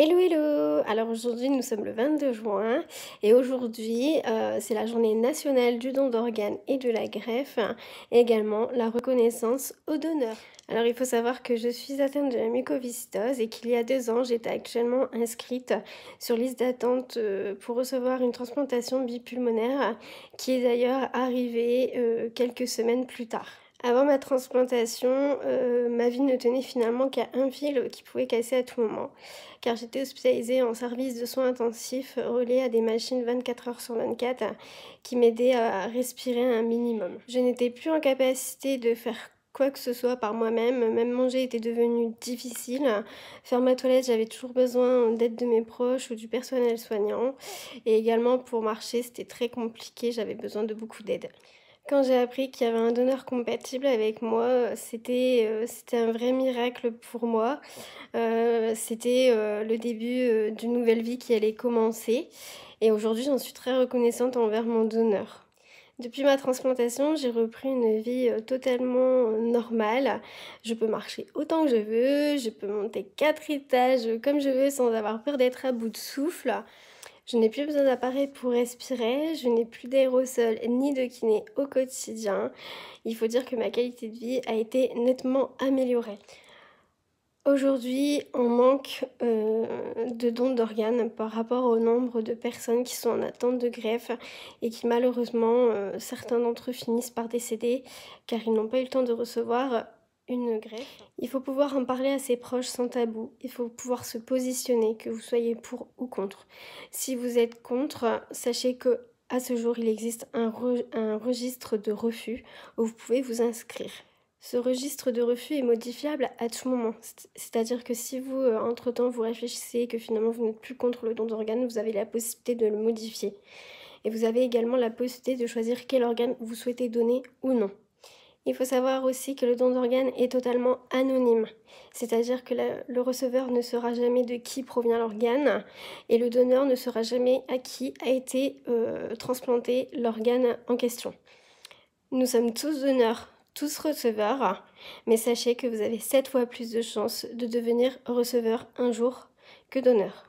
Hello hello! Alors aujourd'hui nous sommes le 22 juin et aujourd'hui c'est la journée nationale du don d'organes et de la greffe et également la reconnaissance aux donneurs. Alors il faut savoir que je suis atteinte de la mucoviscidose et qu'il y a 2 ans j'étais actuellement inscrite sur liste d'attente pour recevoir une transplantation bipulmonaire qui est d'ailleurs arrivée quelques semaines plus tard. Avant ma transplantation, ma vie ne tenait finalement qu'à un fil qui pouvait casser à tout moment, car j'étais hospitalisée en service de soins intensifs, reliée à des machines 24 heures sur 24 qui m'aidaient à respirer un minimum. Je n'étais plus en capacité de faire quoi que ce soit par moi-même, même manger était devenu difficile. Faire ma toilette, j'avais toujours besoin d'aide de mes proches ou du personnel soignant. Et également pour marcher, c'était très compliqué, j'avais besoin de beaucoup d'aide. Quand j'ai appris qu'il y avait un donneur compatible avec moi, c'était un vrai miracle pour moi. C'était le début, d'une nouvelle vie qui allait commencer et aujourd'hui, j'en suis très reconnaissante envers mon donneur. Depuis ma transplantation, j'ai repris une vie, totalement, normale. Je peux marcher autant que je veux, je peux monter 4 étages, comme je veux sans avoir peur d'être à bout de souffle. Je n'ai plus besoin d'appareil pour respirer, je n'ai plus d'aérosol ni de kiné au quotidien. Il faut dire que ma qualité de vie a été nettement améliorée. Aujourd'hui, on manque de dons d'organes par rapport au nombre de personnes qui sont en attente de greffe et qui malheureusement, certains d'entre eux finissent par décéder car ils n'ont pas eu le temps de recevoir une greffe. Il faut pouvoir en parler à ses proches sans tabou, il faut pouvoir se positionner, que vous soyez pour ou contre. Si vous êtes contre, sachez que à ce jour, il existe un registre de refus où vous pouvez vous inscrire. Ce registre de refus est modifiable à tout moment. C'est-à-dire que si vous, entre-temps, vous réfléchissez et que finalement vous n'êtes plus contre le don d'organes, vous avez la possibilité de le modifier. Et vous avez également la possibilité de choisir quel organe vous souhaitez donner ou non. Il faut savoir aussi que le don d'organes est totalement anonyme. C'est-à-dire que le receveur ne saura jamais de qui provient l'organe et le donneur ne saura jamais à qui a été transplanté l'organe en question. Nous sommes tous donneurs, tous receveurs, mais sachez que vous avez 7 fois plus de chances de devenir receveur un jour que donneur.